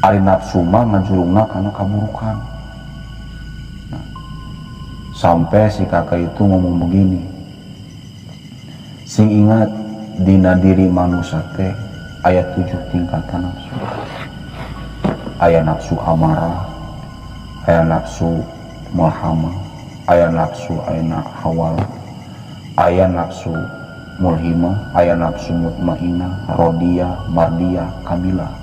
ari nafsu mah ngajurungna karena kaburukan. Nah, sampai si kakak itu ngomong begini, sing ingat dina diri manusia teh aya 7 tingkatan nafsu. Aya nafsu amarah, aya nafsu mulhamah, aya nafsu aina hawal, aya nafsu mulhimah, aya nafsu mutmainah, rodiyah, mardiyah, kamilah.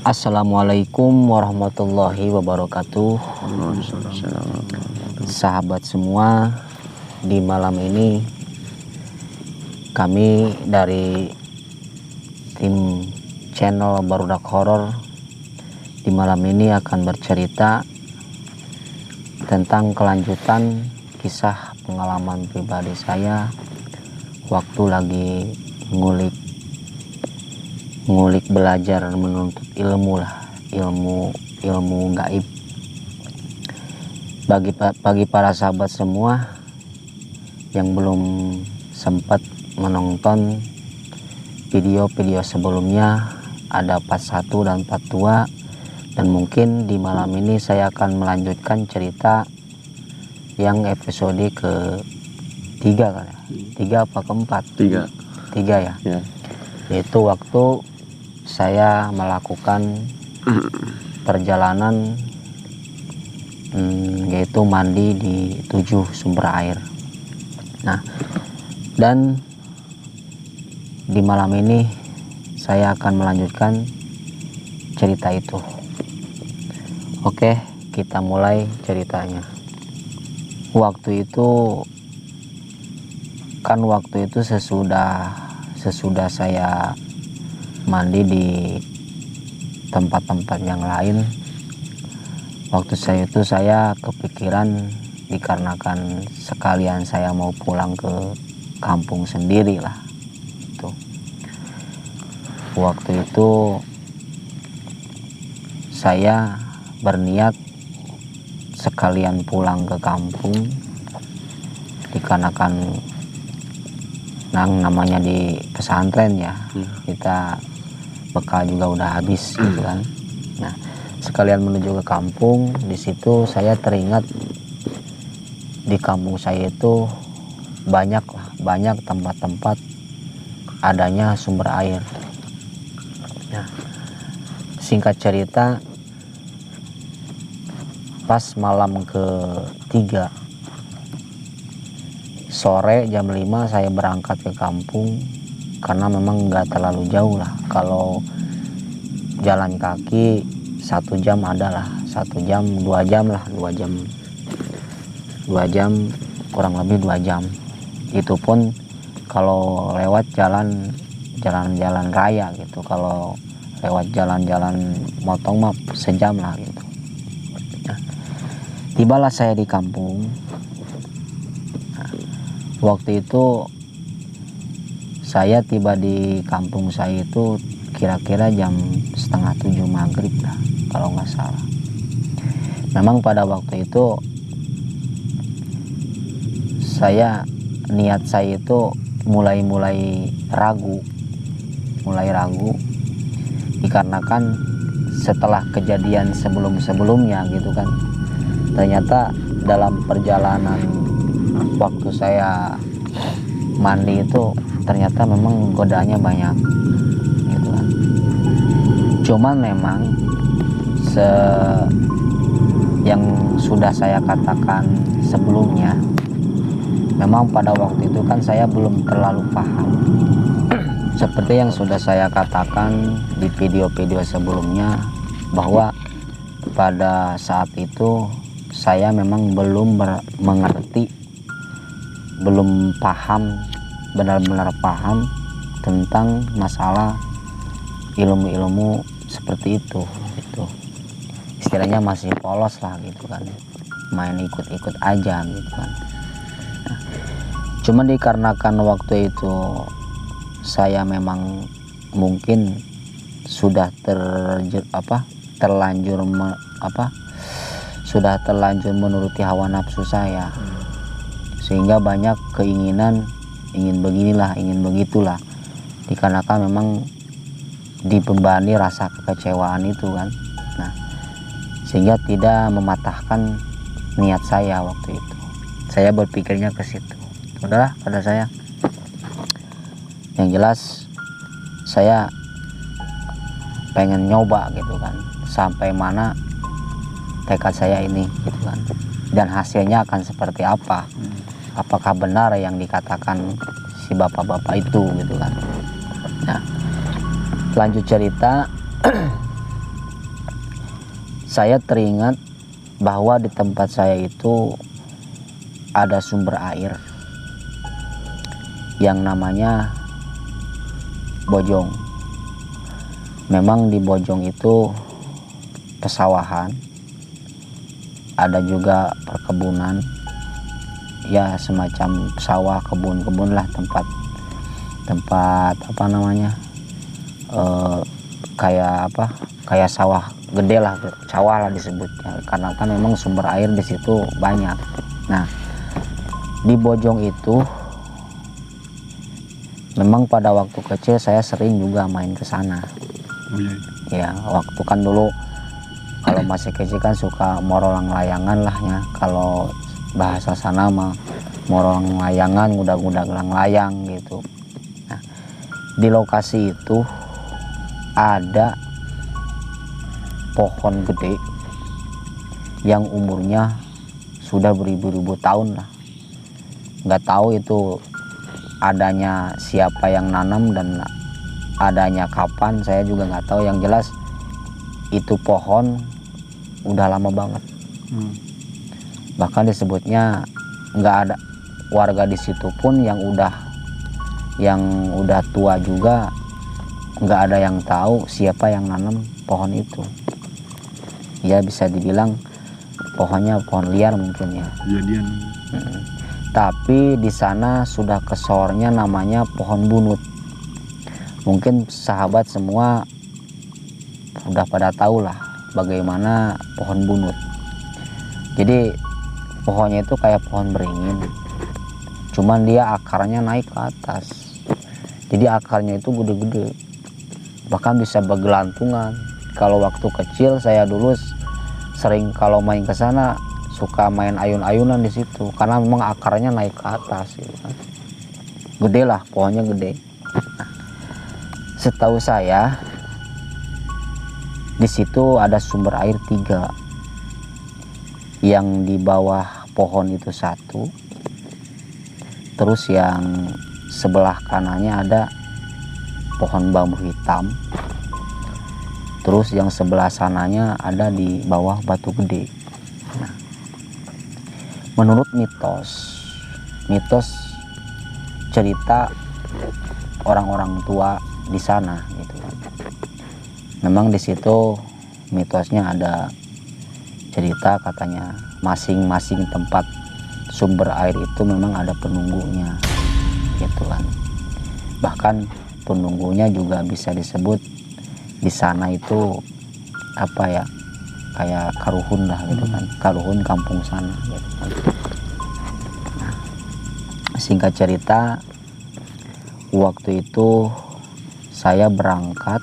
Assalamualaikum warahmatullahi wabarakatuh. Sahabat semua, di malam ini kami dari tim channel Barudak Horor di malam ini akan bercerita tentang kelanjutan kisah pengalaman pribadi saya waktu lagi ngulik belajar menuntut ilmu lah, ilmu gaib. Bagi para sahabat semua yang belum sempat menonton video-video sebelumnya, ada part 1 dan part 2, dan mungkin di malam ini saya akan melanjutkan cerita yang episode ke-3 kan ya? 3 apa ke-4? 3 ya? Ya. Yaitu waktu saya melakukan perjalanan yaitu mandi di 7 sumber air. Nah, dan di malam ini saya akan melanjutkan cerita itu. Oke, kita mulai ceritanya. Waktu itu sesudah saya mandi di tempat-tempat yang lain, waktu saya kepikiran, dikarenakan sekalian saya mau pulang ke kampung sendiri lah. Waktu itu saya berniat sekalian pulang ke kampung, dikarenakan namanya di pesantren ya, kita bekal juga udah habis gitu kan. Nah, sekalian menuju ke kampung. Di situ saya teringat di kampung saya itu banyak tempat-tempat adanya sumber air. Nah, singkat cerita, pas malam ke-3 sore jam 5 saya berangkat ke kampung, karena memang nggak terlalu jauh lah. Kalau jalan kaki 1 jam adalah 1 jam 2 jam lah, 2 jam kurang lebih 2 jam. Itu pun kalau lewat jalan raya gitu. Kalau lewat jalan motong mah sejam lah gitu. Nah, tibalah saya di kampung. Nah, waktu itu saya tiba di kampung saya itu kira-kira jam 6:30 maghrib lah, kalau nggak salah. Memang pada waktu itu niat saya itu mulai ragu, dikarenakan setelah kejadian sebelumnya gitu kan, ternyata dalam perjalanan waktu saya mandi itu ternyata memang godaannya banyak gitu kan. Cuman memang yang sudah saya katakan sebelumnya, memang pada waktu itu kan saya belum terlalu paham. Seperti yang sudah saya katakan di video-video sebelumnya, bahwa pada saat itu saya memang belum mengerti, belum paham, benar-benar paham tentang masalah ilmu-ilmu seperti itu gitu. Istilahnya masih polos lah gitu kan, main ikut-ikut aja gitu kan. Nah, cuman dikarenakan waktu itu saya memang mungkin sudah terlanjur sudah terlanjur menuruti hawa nafsu saya, sehingga banyak keinginan, ingin beginilah, ingin begitulah, dikarenakan memang dibebani rasa kekecewaan itu kan. Nah, sehingga tidak mematahkan niat saya waktu itu. Saya berpikirnya ke situ. Udahlah, pada saya yang jelas saya pengen nyoba gitu kan, sampai mana tekad saya ini gitu kan, dan hasilnya akan seperti apa, apakah benar yang dikatakan si bapak-bapak itu gitu kan. Nah, lanjut cerita. Saya teringat bahwa di tempat saya itu ada sumber air yang namanya Bojong. Memang di Bojong itu pesawahan, ada juga perkebunan, ya semacam sawah, kebun-kebun lah, tempat apa namanya, kayak sawah gede lah, sawah lah disebutnya, karena kan memang sumber air di situ banyak. Nah, di Bojong itu memang pada waktu kecil saya sering juga main ke sana. Ya, waktu kan dulu kalau masih kecil kan suka morolang layangan lah ya, kalau bahasa sana mah morolang layangan, ngudag-ngudag layang gitu. Nah, di lokasi itu ada pohon gede yang umurnya sudah beribu-ribu tahun lah. Nggak tahu itu adanya siapa yang nanam dan adanya kapan, saya juga nggak tahu. Yang jelas itu pohon udah lama banget. Bahkan disebutnya nggak ada warga di situ pun yang udah tua juga, nggak ada yang tahu siapa yang nanam pohon itu. Ya bisa dibilang pohonnya pohon liar mungkin ya. Tapi di sana sudah kesornya namanya pohon bunut. Mungkin sahabat semua udah pada tahu lah bagaimana pohon bunut. Jadi pohonnya itu kayak pohon beringin, cuman dia akarnya naik ke atas. Jadi akarnya itu gede-gede, bahkan bisa bergelantungan. Kalau waktu kecil saya dulu sering kalau main ke sana suka main ayun-ayunan di situ, karena memang akarnya naik ke atas gitu kan. Gede lah, pohonnya gede. Nah, setahu saya di situ ada sumber air 3, yang di bawah pohon itu 1, terus yang sebelah kanannya ada pohon bambu hitam, terus yang sebelah sananya ada di bawah batu gede. Nah, menurut mitos cerita orang-orang tua di sana gitu kan, memang di situ mitosnya ada cerita, katanya masing-masing tempat sumber air itu memang ada penunggunya gitu kan. Bahkan penunggunya juga bisa disebut di sana itu apa ya, kayak karuhun lah gitu kan, karuhun kampung sana gitu kan. Nah, singkat cerita, waktu itu saya berangkat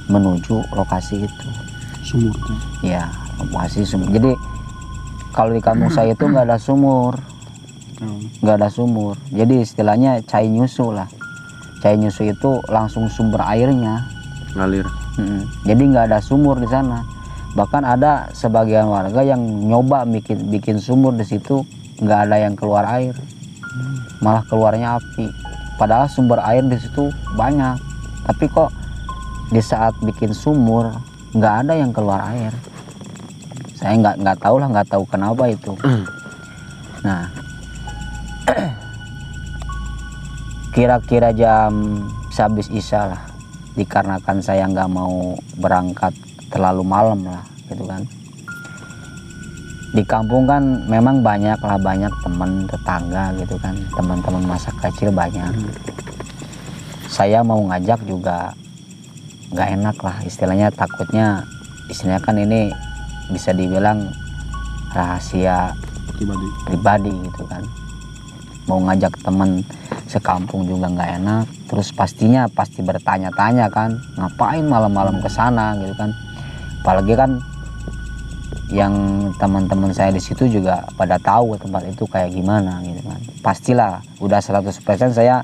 menuju lokasi itu. Sumur tuh. Ya, lokasi sumur. Jadi kalau di kampung saya itu nggak ada sumur, nggak ada sumur. Jadi istilahnya cai nyusu lah. Cai nyusu itu langsung sumber airnya Ngalir. Jadi nggak ada sumur di sana. Bahkan ada sebagian warga yang nyoba bikin sumur di situ, nggak ada yang keluar air, malah keluarnya api. Padahal sumber air di situ banyak, tapi kok di saat bikin sumur nggak ada yang keluar air. Saya nggak tahu kenapa itu. Nah, kira-kira jam sehabis isya lah, dikarenakan saya nggak mau berangkat terlalu malam lah gitu kan. Di kampung kan memang banyak teman tetangga gitu kan, teman-teman masa kecil banyak. saya mau ngajak juga nggak enak lah, istilahnya takutnya, istilahnya kan ini bisa dibilang rahasia pribadi gitu kan. Mau ngajak temen sekampung juga nggak enak, terus pasti bertanya-tanya kan, ngapain malam-malam ke sana gitu kan. Apalagi kan yang teman-teman saya di situ juga pada tahu tempat itu kayak gimana gitu kan. Pastilah udah 100% saya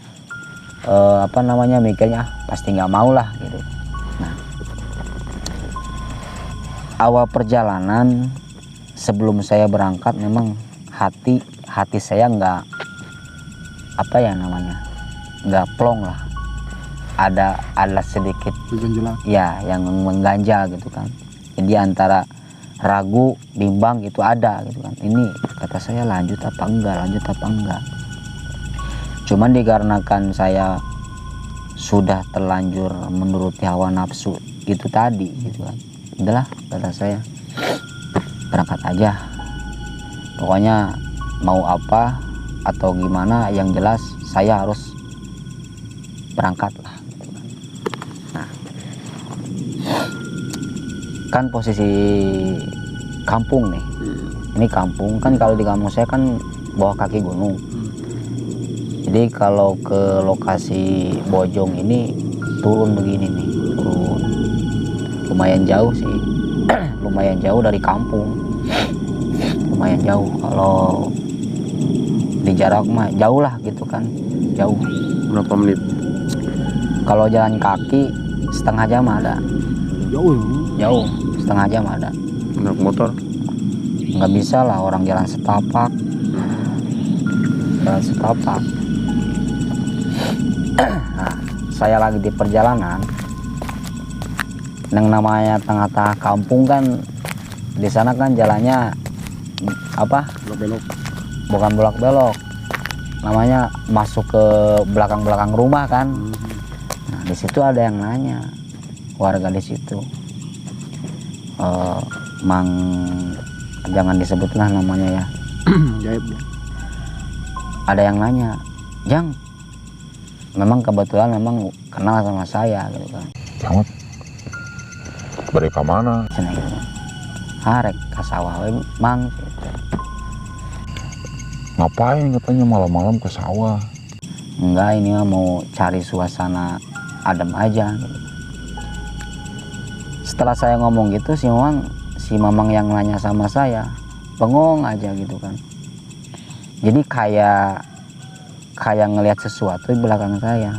mikirnya pasti nggak mau lah gitu. Nah, awal perjalanan sebelum saya berangkat memang hati saya nggak nggak plong lah, ada sedikit ya yang mengganjal gitu kan. Jadi antara ragu, bimbang gitu ada gitu kan. Ini kata saya lanjut apa enggak. Cuman dikarenakan saya sudah terlanjur menuruti hawa nafsu itu tadi gitu kan. Udahlah kata saya, berangkat aja. Pokoknya mau apa atau gimana, yang jelas saya harus berangkat lah gitu kan. Nah, kan posisi kampung nih, ini kampung kan, kalau di kampung saya kan bawah kaki gunung. Jadi kalau ke lokasi Bojong ini turun begini nih, turun lumayan jauh sih. Lumayan jauh dari kampung, lumayan jauh. Kalau di jarak mah jauh lah gitu kan, jauh. Berapa menit? Kalau jalan kaki setengah jam ada. Jauh, setengah jam ada. Naik motor? Nggak bisa lah, orang jalan setapak. Nah, saya lagi di perjalanan, yang namanya tengah-tengah kampung kan, di sana kan jalannya Belok. bukan belok-belok, namanya masuk ke belakang rumah kan. Nah, di situ ada yang nanya, warga di situ, Mang, jangan disebutlah namanya ya. Jaib. Ada yang nanya, Jang, memang kebetulan memang kenal sama saya gitu kan. Jangan beri ke mana? Cina gitu kan. Rek ka sawah we Mang gitu. Ngapain katanya malam-malam ke sawah? Enggak, ini mah mau cari suasana adem aja gitu. Setelah saya ngomong gitu, si Mamang yang nanya sama saya bengong aja gitu kan. Jadi kayak ngelihat sesuatu di belakang saya.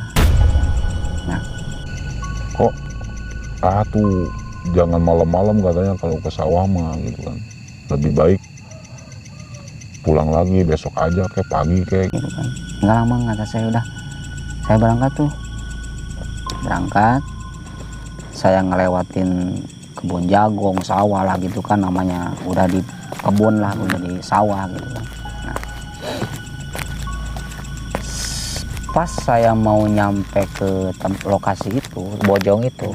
Nah, Kok tuh jangan malam-malam katanya kalau ke sawah mah gitu kan. Lebih baik pulang lagi besok aja, kayak pagi kayak gitu kan. Enggak lama, kata saya, udah saya berangkat tuh. Berangkat, saya ngelewatin kebun jagung, sawah lah gitu kan, namanya udah di kebun lah, udah di sawah gitu kan. Nah, pas saya mau nyampe ke lokasi itu, Bojong itu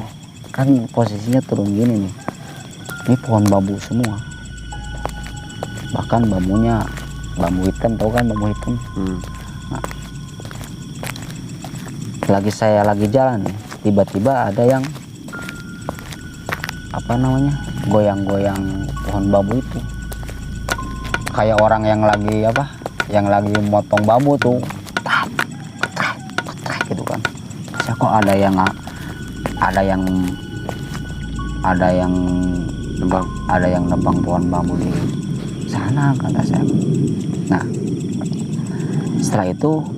kan posisinya turun gini nih, ini pohon bambu semua, bahkan bambunya bambu hitam, tau kan bambu hitam. Nah, saya lagi jalan nih, tiba-tiba ada yang goyang-goyang pohon bambu itu, kayak orang yang lagi motong bambu tuh, ketrek gitu kan. Saya kok ada yang nebang pohon bambu di sana, kata saya. Nah,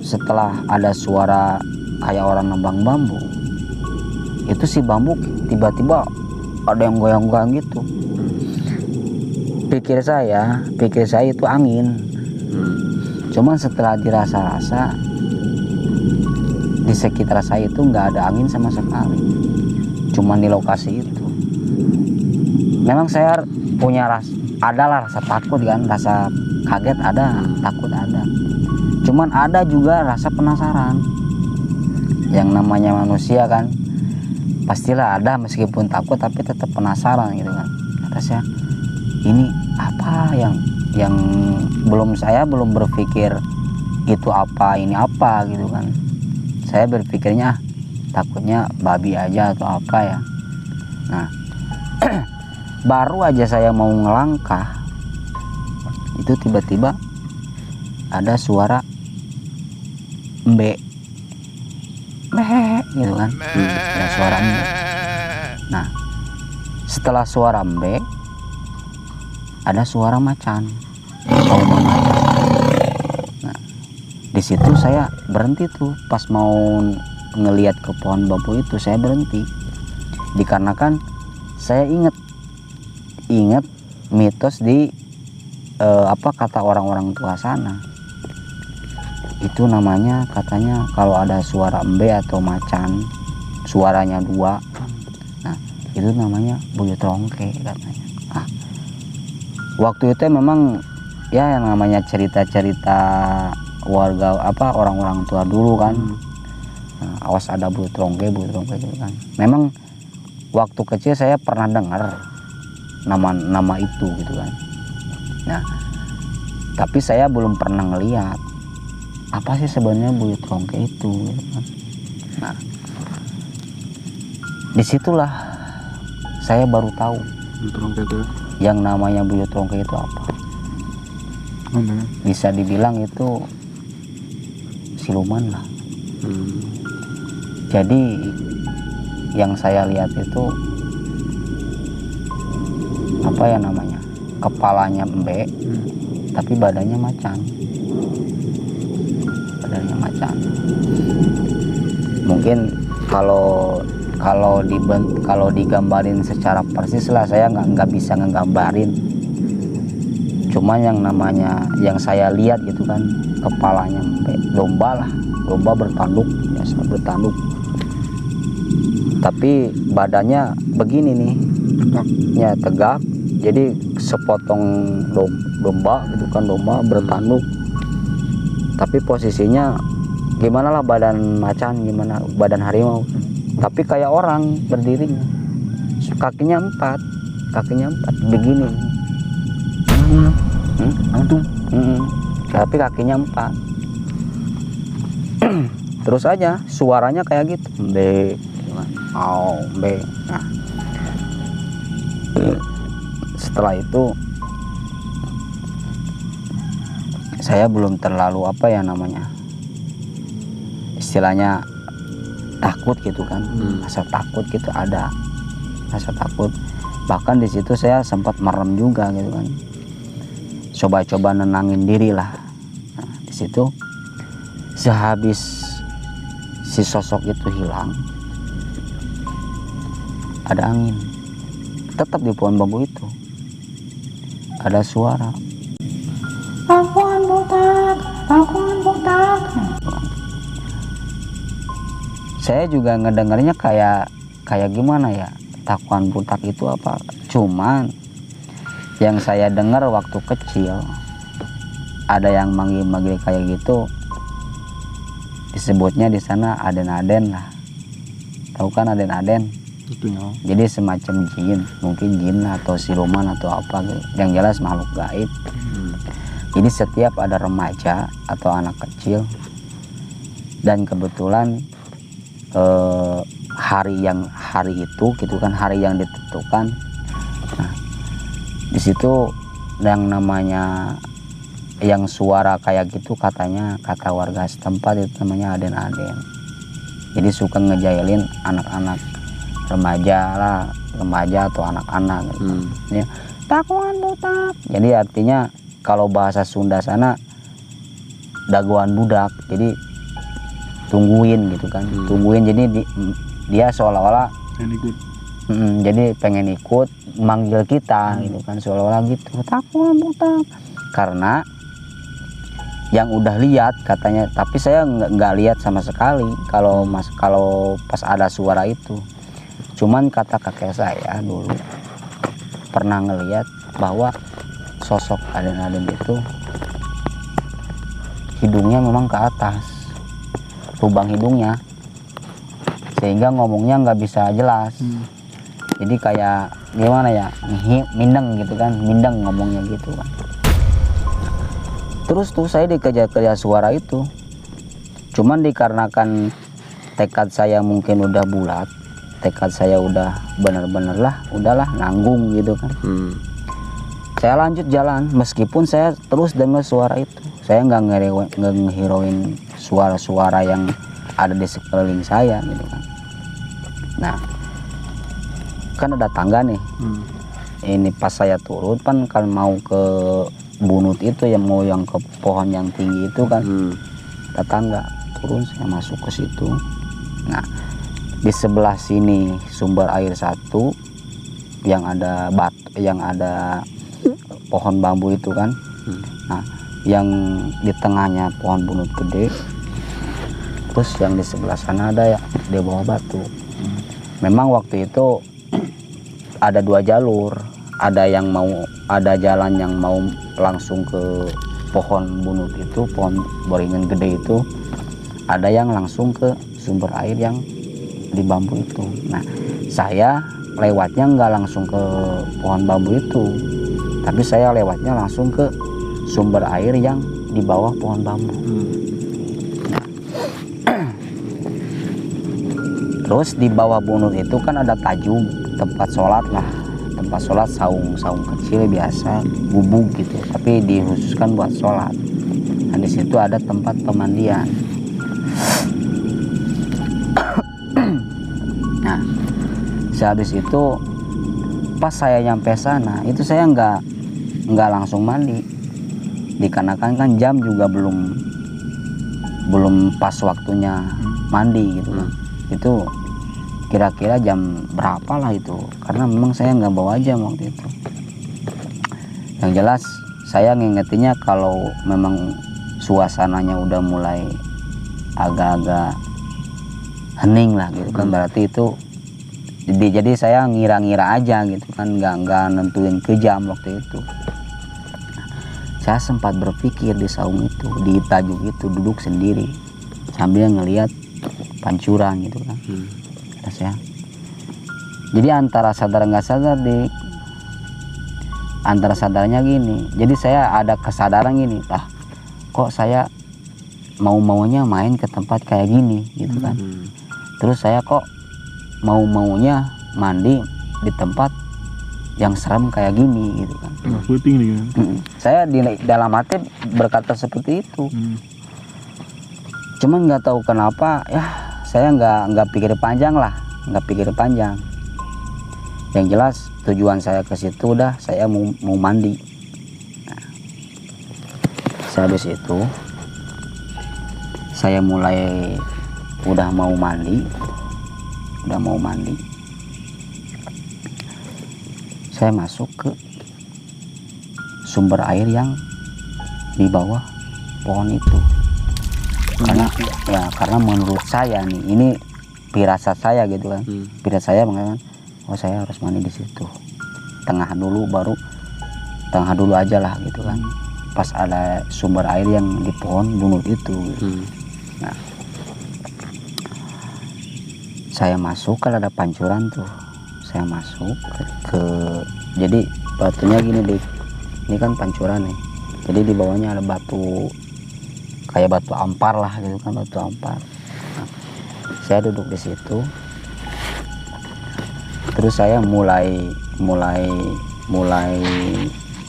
setelah ada suara kayak orang nebang bambu, itu si bambu tiba-tiba ada yang goyang-goyang gitu. Pikir saya itu angin. Cuman setelah dirasa-rasa, di sekitar saya itu nggak ada angin sama sekali, cuman di lokasi itu. Memang saya punya rasa takut kan, rasa kaget ada, takut ada, cuman ada juga rasa penasaran. Yang namanya manusia kan pastilah ada, meskipun takut tapi tetap penasaran gitu kan. Kata saya, ini apa yang belum berpikir itu apa, ini apa gitu kan. Saya berpikirnya takutnya babi aja atau apa ya. Nah baru aja saya mau ngelangkah, itu tiba-tiba ada suara mbe gitu kan. Ada suara mbe. Nah setelah suara mbe ada suara macan, auman macan. Nah di situ saya berhenti tuh, pas mau ngelihat ke pohon bambu itu saya berhenti, dikarenakan saya ingat mitos di apa kata orang-orang tua sana. Itu namanya katanya kalau ada suara embe atau macan, suaranya dua, nah itu namanya buyut rongke katanya. Nah, waktu itu memang ya yang namanya cerita-cerita warga apa orang-orang tua dulu kan. Nah, awas ada buyut rongke gitu kan. Memang waktu kecil saya pernah dengar nama itu gitu kan. Nah tapi saya belum pernah ngeliat apa sih sebenarnya buyut rongke itu gitu kan. Nah disitulah saya baru tahu Buyut rongke itu yang namanya buyut rongke itu apa. Bisa dibilang itu siluman lah. Jadi yang saya lihat itu apa ya namanya, kepalanya embe tapi badannya macan. Mungkin kalau digambarin secara persis lah saya nggak bisa ngegambarin, cuma yang namanya yang saya lihat gitu kan, kepalanya embe, domba bertanduk, biasa bertanduk, tapi badannya begini nih, tegak. Jadi sepotong domba gitu kan, domba bertanduk, tapi posisinya gimana lah, badan macan, gimana badan harimau, tapi kayak orang berdirinya, kakinya empat begini. Tapi kakinya empat. Terus aja suaranya kayak gitu, be, be. Nah setelah itu saya belum terlalu apa ya namanya, istilahnya takut gitu kan. Rasa takut gitu, ada rasa takut, bahkan di situ saya sempat merem juga gitu kan, coba-coba nenangin diri lah. Nah di situ sehabis si sosok itu hilang, ada angin tetap di pohon bambu itu, ada suara takuan botak. Saya juga ngedengarnya kayak gimana ya, takuan butak itu apa, cuman yang saya dengar waktu kecil ada yang manggil-manggil kayak gitu, disebutnya di sana aden-aden lah. Tahu kan aden-aden? Jadi semacam jin, mungkin jin atau siluman atau apa gitu. Yang jelas makhluk gaib. Jadi setiap ada remaja atau anak kecil, dan kebetulan hari itu gitu kan, hari yang ditentukan. Nah, di situ yang namanya yang suara kayak gitu, katanya kata warga setempat itu namanya aden-aden. Jadi suka ngejailin anak-anak remaja atau anak-anak gitu. Ya, takuan budak. Jadi artinya kalau bahasa Sunda sana daguan budak, jadi tungguin gitu kan. Tungguin, jadi dia seolah-olah jadi pengen ikut manggil kita gitu kan, seolah-olah gitu, takuan budak. Karena yang udah lihat katanya, tapi saya nggak lihat sama sekali kalau pas ada suara itu. Cuman kata kakek saya dulu pernah ngelihat bahwa sosok aden-aden itu hidungnya memang ke atas, lubang hidungnya, sehingga ngomongnya nggak bisa jelas. Jadi kayak gimana ya, mindeng gitu kan, mindeng ngomongnya gitu kan. Terus tuh saya dikejar-kejar suara itu, cuman dikarenakan tekad saya mungkin udah bulat, tekad saya udah bener-bener lah, udahlah nanggung gitu kan. Saya lanjut jalan meskipun saya terus dengar suara itu. Saya nggak ngehirauin suara-suara yang ada di sekeliling saya gitu kan. Nah, kan ada tangga nih. Ini pas saya turun kan mau ke bunut itu yang mau yang ke pohon yang tinggi itu kan. Ada tangga, turun saya masuk ke situ. Nah, di sebelah sini sumber air satu yang ada yang ada pohon bambu itu kan. Nah, yang di tengahnya pohon bunut gede. Terus yang di sebelah sana ada ya di bawah batu. Memang waktu itu ada 2 jalur, ada jalan yang mau langsung ke pohon bunut itu, pohon beringin gede itu, ada yang langsung ke sumber air yang di bambu itu. Nah, saya lewatnya nggak langsung ke pohon bambu itu, tapi saya lewatnya langsung ke sumber air yang di bawah pohon bambu. Terus di bawah bunut itu kan ada tajum, tempat sholat lah, tempat sholat saung kecil biasa, gubuk gitu, tapi dikhususkan buat sholat. Nah, di situ ada tempat pemandian. Nah, sehabis itu pas saya nyampe sana, itu saya nggak langsung mandi, dikarenakan kan jam juga belum pas waktunya mandi gitu kan. Itu kira-kira jam berapa lah itu, karena memang saya nggak bawa jam waktu itu. Yang jelas saya ngingetinnya kalau memang suasananya udah mulai agak-agak hening lah gitu kan, berarti itu jadi saya ngira-ngira aja gitu kan, nggak nentuin ke jam waktu itu. Saya sempat berpikir di saung itu, di tajuk itu, duduk sendiri sambil ngelihat pancuran gitu kan. Terus ya, jadi antara sadar nggak sadar antara sadarnya gini, jadi saya ada kesadaran gini, kok saya maunya main ke tempat kayak gini gitu kan. Terus saya kok maunya mandi di tempat yang serem kayak gini gitu kan. Saya di dalam hati berkata seperti itu. Cuman nggak tahu kenapa ya, saya nggak pikir panjang. Yang jelas tujuan saya ke situ udah, saya mau mandi. Nah, habis itu saya udah mau mandi. Saya masuk ke sumber air yang di bawah pohon itu. Karena menurut saya nih, ini firasat saya gitu kan. Firasat saya mengatakan, oh saya harus mandi di situ. Tengah dulu aja lah gitu kan. Pas ada sumber air yang di pohon bunut itu. Gitu. Nah, saya masuk, kan ada pancuran tuh. Saya masuk ke jadi batunya gini deh. Ini kan pancuran nih. Jadi di bawahnya ada batu, kayak batu ampar lah gitu kan, batu ampar. Nah, saya duduk di situ. Terus saya mulai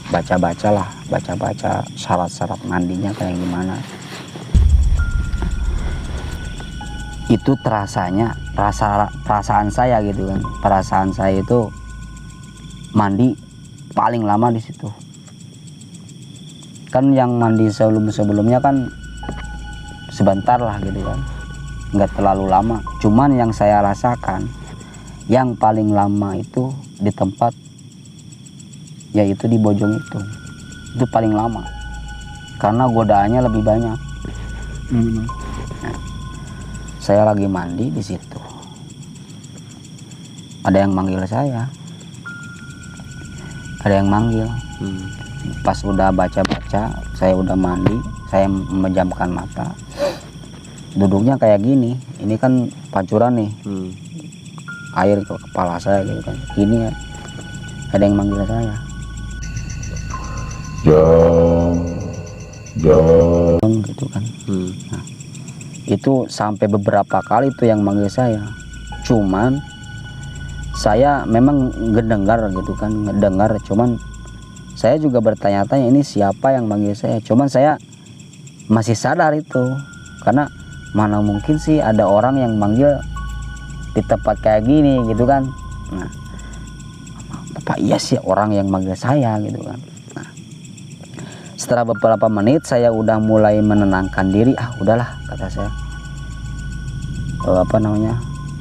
baca syarat-syarat mandinya kayak gimana. Itu perasaan saya gitu kan. Perasaan saya itu mandi paling lama di situ. Kan yang mandi sebelumnya kan sebentar lah gitu kan, nggak terlalu lama. Cuman yang saya rasakan yang paling lama itu di tempat yaitu di Bojong itu paling lama karena godaannya lebih banyak. Nah, saya lagi mandi di situ, ada yang manggil saya, pas udah baca-baca, saya udah mandi, saya memejamkan mata, duduknya kayak gini. Ini kan pancuran nih, air ke kepala saya gitu kan. Gini ya, ada yang manggil saya, jam gitu kan. Nah, Itu sampai beberapa kali tuh yang manggil saya. Cuman saya memang ngedengar gitu kan, ngedengar. Cuman saya juga bertanya-tanya ini siapa yang manggil saya. Cuman saya masih sadar itu, karena mana mungkin sih ada orang yang manggil di tempat kayak gini gitu kan. Nah, apa iya sih orang yang manggil saya gitu kan. Nah, setelah beberapa menit saya udah mulai menenangkan diri. Udahlah, kata saya,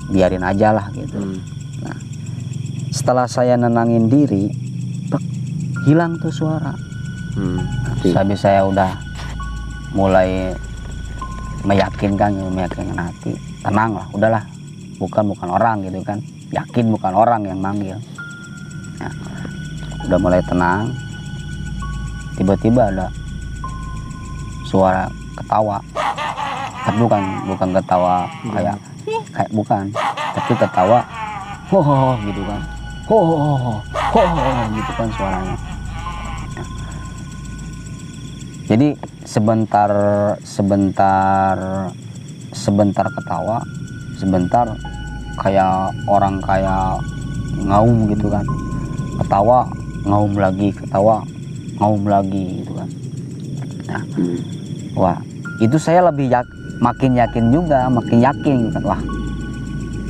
biarin aja lah gitu. Nah, setelah saya nenangin diri, hilang tuh suara. Habis saya udah mulai meyakinkan hati, tenang lah, udahlah, bukan orang gitu kan, yakin bukan orang yang manggil. Nah, udah mulai tenang, tiba-tiba ada suara ketawa. Tapi bukan ketawa kayak bukan, tapi ketawa ho gitu kan, ho gitu kan suaranya. Nah, jadi sebentar ketawa, sebentar kayak orang kayak ngaum gitu kan, ketawa ngaum lagi, ketawa ngaum lagi gitu kan. Nah, wah, itu saya lebih makin yakin juga, makin yakin kan, wah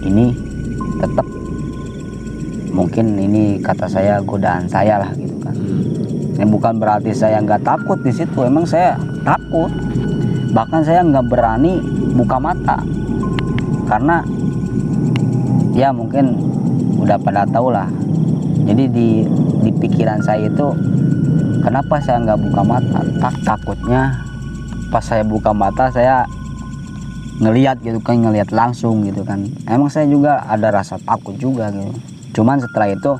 ini tetap mungkin ini, kata saya, godaan saya lah gitu kan. Ini bukan berarti saya nggak takut di situ, emang saya takut, bahkan saya nggak berani buka mata, karena ya mungkin udah pada tahu lah. Jadi di pikiran saya itu, kenapa saya nggak buka mata? Takutnya pas saya buka mata saya ngelihat gitu kan, ngelihat langsung gitu kan. Emang saya juga ada rasa takut juga gitu. Cuman setelah itu,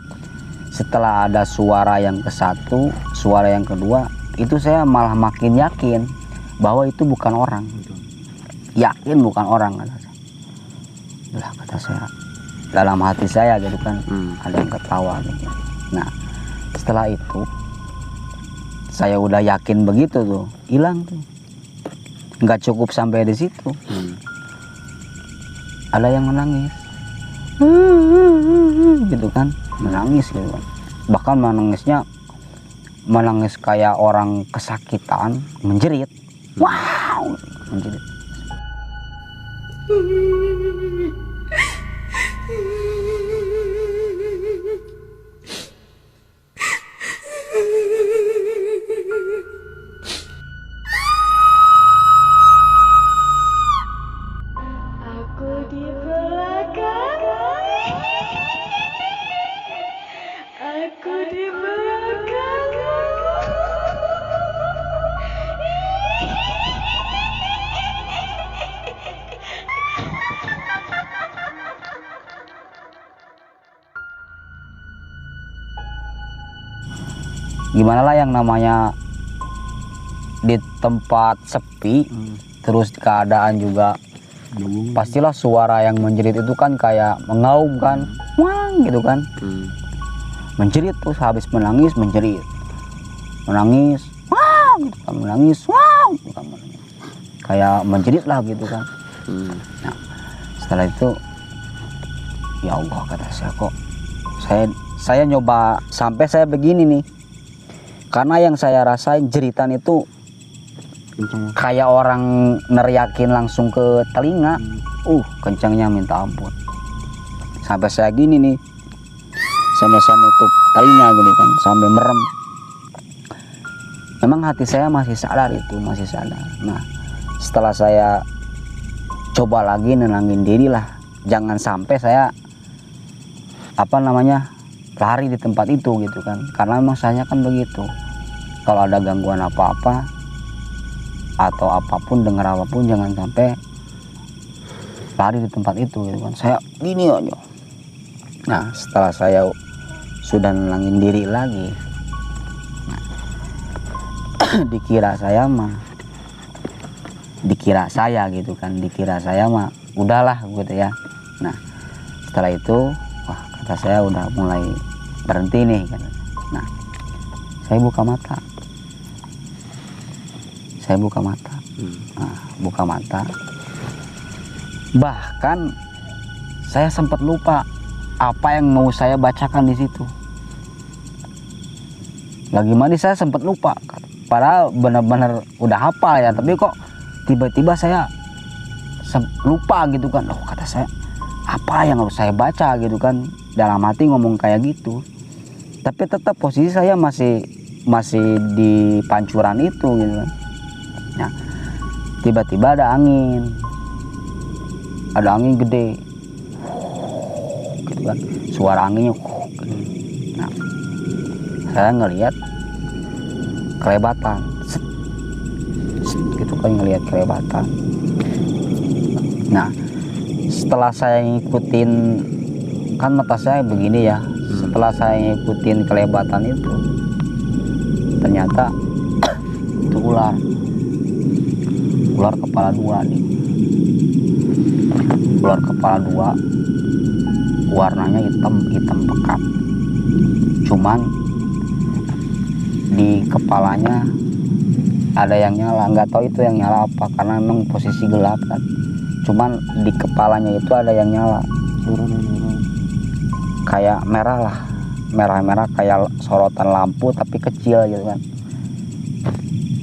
setelah ada suara yang ke satu, suara yang kedua, itu saya malah makin yakin bahwa itu bukan orang. Yakin bukan orang, kata saya. Lah, kata saya, dalam hati saya gitu kan, ada yang ketawa gitu. Nah, setelah itu saya udah yakin begitu tuh, hilang tuh. Nggak cukup sampai di situ, ada yang menangis gitu kan, menangis gitu kan. Bahkan menangis kayak orang kesakitan, menjerit, wow, menjerit. Gimana lah yang namanya di tempat sepi, terus keadaan juga pastilah suara yang menjerit itu kan kayak mengaum kan, wah gitu kan, menjerit tuh, habis menangis menjerit, menangis, wah gitu kan, menangis, wah gitu kan, kayak menjerit lah gitu kan. Nah, setelah itu, ya Allah, kata saya, kok saya nyoba sampai saya begini nih. Karena yang saya rasain jeritan itu kayak orang neriakin langsung ke telinga. Kencangnya minta ampun. Sampai saya gini nih, sampai saya nutup telinga gini kan, sampai merem. Memang hati saya masih sadar itu, masih sadar. Nah, setelah saya coba lagi nenangin diri lah, jangan sampai saya lari di tempat itu gitu kan, karena emang saya kan begitu, kalau ada gangguan apa-apa atau apapun, dengar apapun, jangan sampai lari di tempat itu gitu kan. Saya gini aja. Nah, setelah saya sudah nenangin diri lagi, nah, dikira saya mah udahlah gitu ya. Nah, setelah itu, wah, kata saya udah mulai berhenti nih kan. Nah, saya buka mata. Nah, buka mata. Bahkan saya sempat lupa apa yang mau saya bacakan di situ. Lagi mandi saya sempat lupa. Padahal benar-benar udah hafal ya, tapi kok tiba-tiba saya lupa gitu kan. Loh, kata saya, apa yang harus saya baca gitu kan. Dalam hati ngomong kayak gitu. Tapi tetap posisi saya masih di pancuran itu gitu kan. Nah, tiba-tiba ada angin gede gitu kan, suara anginnya. Nah, saya ngelihat kelebatan gitu kan, ngelihat kelebatan. Nah, setelah saya ngikutin, kan mata saya begini ya, setelah saya ngikutin kelebatan itu, ternyata itu ular kepala dua nih. Ular kepala dua, warnanya hitam pekat. Cuman di kepalanya ada yang nyala, nggak tahu itu yang nyala apa, karena memang posisi gelap kan. Cuman di kepalanya itu ada yang nyala, kayak merah kayak sorotan lampu tapi kecil gitu kan.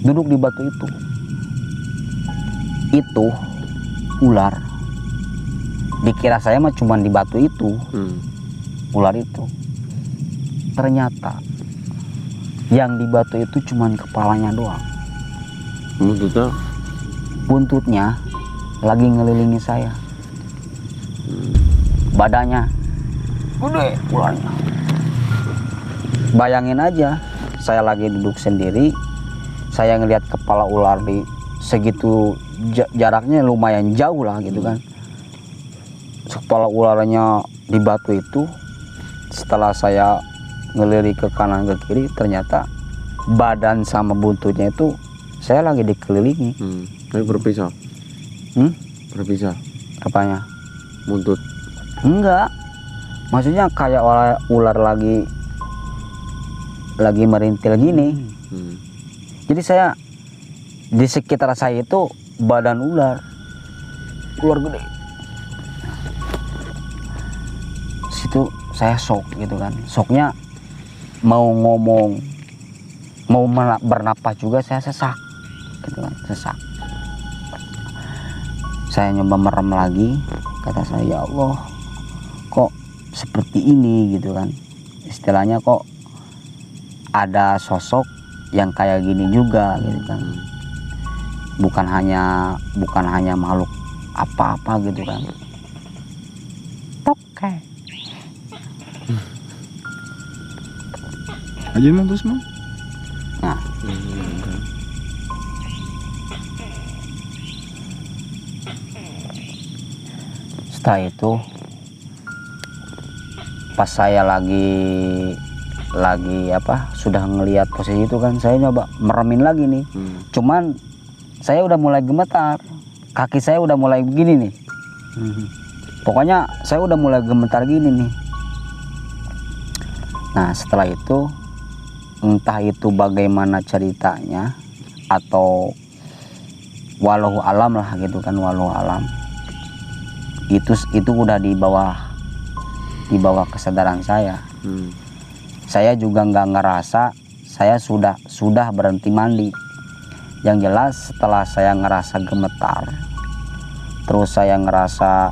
Duduk di batu itu ular. Dikira saya mah cuman di batu itu, ular itu. Ternyata yang di batu itu cuman kepalanya doang. Buntutnya lagi ngelilingi saya. Badannya gede ularnya. Bayangin aja, saya lagi duduk sendiri, saya ngelihat kepala ular di segitu jaraknya lumayan jauh lah gitu kan. Kepala ularnya di batu itu, setelah saya ngelirik ke kanan ke kiri, ternyata badan sama buntutnya itu saya lagi dikelilingi. Tapi berpisah. Berpisah. Apanya? Buntut. Enggak. Maksudnya kayak ular lagi merintil gini. Jadi saya di sekitar saya itu badan ular gede. Situ saya shock gitu kan. Shocknya mau ngomong, mau bernapas juga saya sesak gitu kan, sesak. Saya nyoba merem lagi, kata saya, ya Allah, kok seperti ini gitu kan. Istilahnya kok ada sosok yang kayak gini juga gitu kan. Bukan hanya makhluk apa-apa gitu kan. Oke. Aja emang terus mah. Nah, setelah itu pas saya lagi sudah ngelihat posisi itu kan, saya nyoba meremin lagi nih. Cuman saya udah mulai gemetar, kaki saya udah mulai begini nih. Pokoknya saya udah mulai gemetar gini nih. Nah, setelah itu entah itu bagaimana ceritanya, atau walau alam lah gitu kan, walau alam. Itu udah di bawah kesadaran saya. Saya juga nggak ngerasa saya sudah berhenti mandi. Yang jelas setelah saya ngerasa gemetar, terus saya ngerasa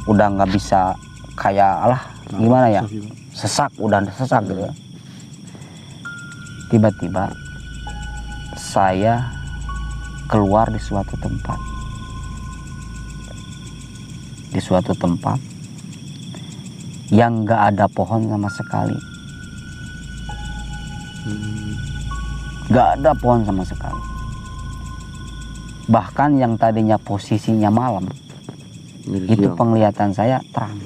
udah nggak bisa, kayak gimana ya, udah sesak gitu ya. Tiba-tiba saya keluar di suatu tempat yang nggak ada pohon sama sekali. Nggak ada pohon sama sekali. Bahkan yang tadinya posisinya malam, itu penglihatan saya terang.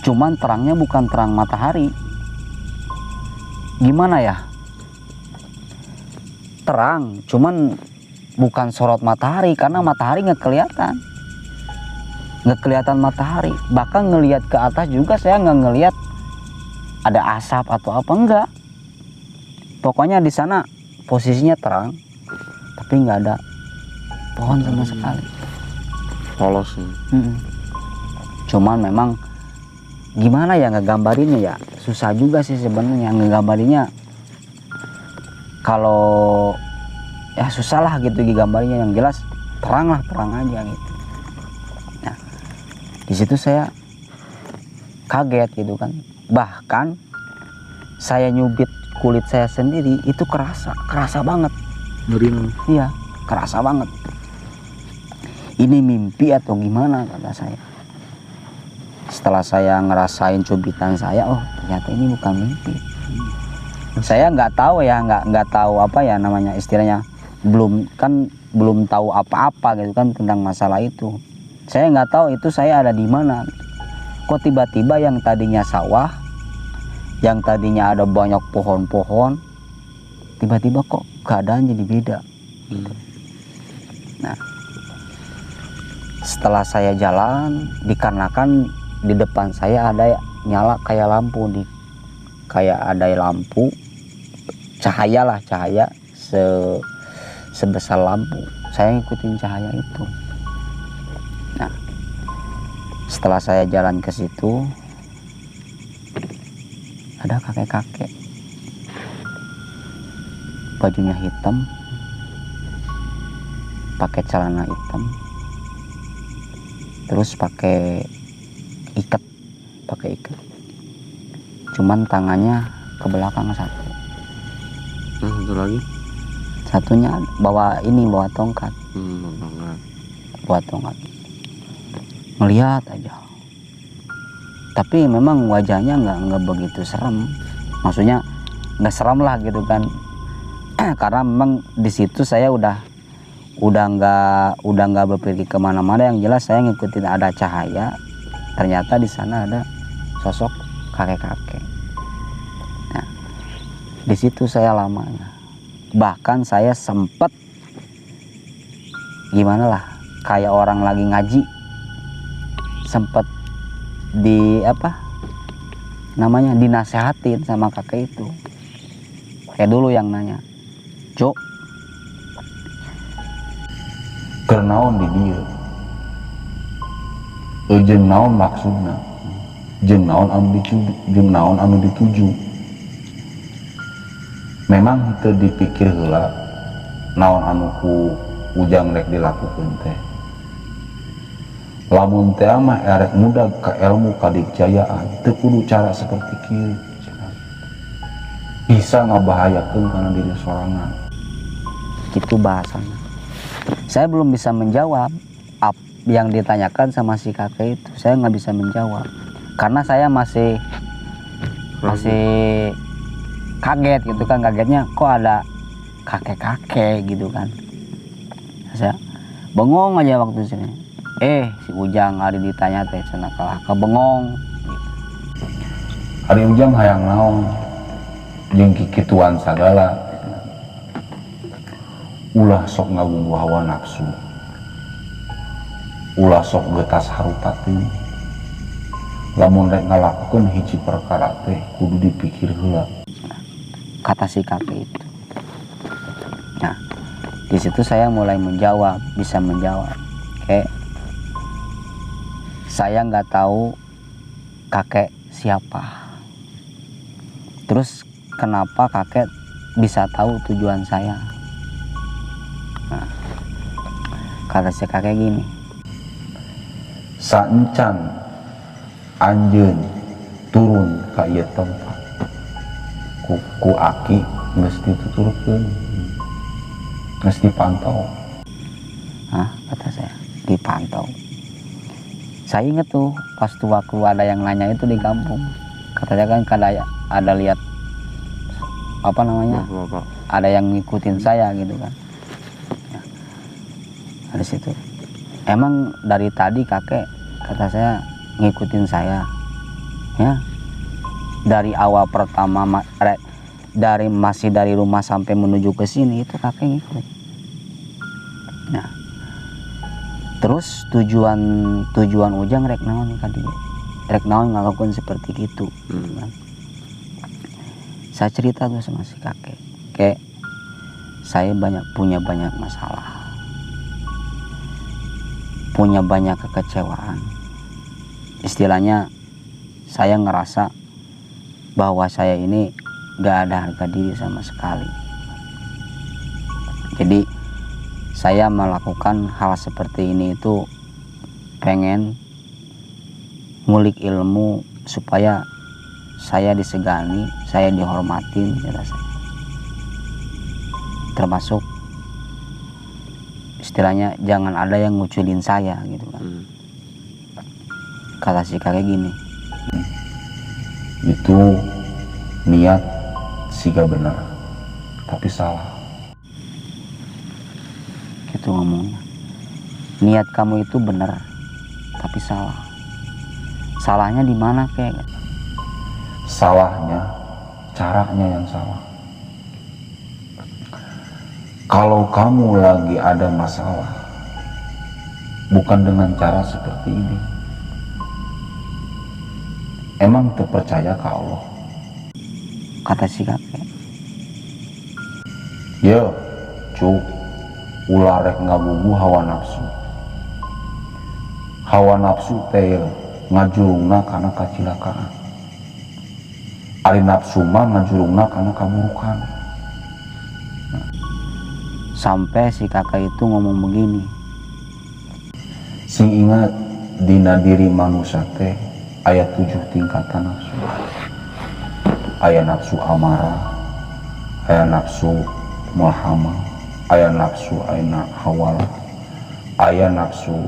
Cuman terangnya bukan terang matahari. Gimana ya? Terang, cuman bukan sorot matahari, karena matahari nggak kelihatan matahari. Bahkan ngelihat ke atas juga saya nggak ngelihat ada asap atau apa, enggak. Pokoknya di sana posisinya terang, tapi nggak ada pohon sama sekali. polos ya. Cuman memang gimana ya ngegambarinnya ya, susah juga sih sebenarnya ngegambarinnya. Kalau ya susah lah gitu digambarnya, yang jelas terang aja gitu. Nah di situ saya kaget gitu kan, bahkan saya nyubit kulit saya sendiri itu kerasa banget. Iya, kerasa banget. Ini mimpi atau gimana, kata saya. Setelah saya ngerasain cubitan saya, oh ternyata ini bukan mimpi. Saya nggak tahu ya, nggak tahu apa ya namanya istilahnya, belum tahu apa-apa gitu kan tentang masalah itu. Saya nggak tahu itu saya ada di mana. Kok tiba-tiba yang tadinya sawah, yang tadinya ada banyak pohon-pohon, tiba-tiba kok keadaan jadi beda. Nah, setelah saya jalan, dikarenakan di depan saya ada nyala kayak lampu, kayak ada lampu, cahaya sebesar lampu. Saya ngikutin cahaya itu. Nah, setelah saya jalan ke situ, ada kakek-kakek, bajunya hitam, pakai celana hitam, terus pakai ikat, cuman tangannya ke belakang satu. Nah, satu lagi? Satunya bawa tongkat. Bawa tongkat. Melihat aja. Tapi memang wajahnya nggak begitu serem. Maksudnya nggak serem lah gitu kan. Karena memang di situ saya udah nggak berpikir kemana-mana. Yang jelas saya ngikutin ada cahaya. Ternyata di sana ada sosok kakek-kakek. Nah, di situ saya lamanya. Bahkan saya sempet gimana lah, kayak orang lagi ngaji, sempet dinasehatin sama kakek itu. Kayak dulu yang nanya, "Cuk, Kernaon di dia, jeung naon maksudna, jeung naon anu dituju. Memang teu dipikir heula naon anu ku ujang rek dilakukeun teh. Lamun teh mah erek mudag ka ilmu kadikjayaan, teu kudu cara seperti kieu. Bisa ngabahayakeun kana diri sorangan." Gitu bahasanya. Saya belum bisa menjawab yang ditanyakan sama si kakek itu. Saya nggak bisa menjawab karena saya masih kaget gitu kan. Kagetnya kok ada kakek-kakek gitu kan. Saya bengong aja waktu sini. Si Ujang hari ditanya teh cenah kalah kebengong. Ari Ujang hayang naon jeung kikituan sagala. Ulah sok ngagunggu hawa nafsu, ulah sok getas harupateun. Lamun rek ngalakukeun hiji perkara teh kudu dipikir heula, kata si kakek itu. Nah, di situ saya mulai bisa menjawab. Saya nggak tahu kakek siapa. Terus kenapa kakek bisa tahu tujuan saya? Nah, kata si kakek gini, saencan anjeun turun ka ieu tempat, ku aki geus dituturkeun, geus dipantau. Kata saya, dipantau. Saya inget tuh pas waktu ada yang nanya itu di kampung, katanya kan ada lihat apa namanya, ada yang ngikutin saya gitu kan. Dari situ emang dari tadi kakek, kata saya, ngikutin saya ya, dari awal pertama masih dari rumah sampai menuju ke sini itu kakek ngikut. Nah, terus tujuan Ujang rek naon tadi, rek naon ngalakuin seperti itu kan. Saya cerita tuh sama si kakek, saya punya banyak masalah. punya banyak kekecewaan. Istilahnya saya ngerasa bahwa saya ini gak ada harga diri sama sekali. Jadi saya melakukan hal seperti ini itu pengen ngulik ilmu supaya saya disegani, saya dihormatin, termasuk istilahnya jangan ada yang nguculin saya gitu kan. Kata si kakek gini, itu niat siga bener tapi salah gitu ngomongnya. Niat kamu itu bener tapi salah. Salahnya di mana kek? Salahnya caranya yang salah. Kalau kamu lagi ada masalah, bukan dengan cara seperti ini. Emang terpercaya ke Allah? Kata si kakek. Ya, cuk, ulah rek ngabubu hawa nafsu. Hawa nafsu teh ngajurungna karena kacilakaan. Ari nafsu mah ngajurungna karena kaburukan. Sampai si kakak itu ngomong begini, Sing ingat dina diri manusia teh aya 7 tingkatan nafsu. Aya nafsu amarah, aya nafsu mulhamah, aya nafsu aina hawalah, aya nafsu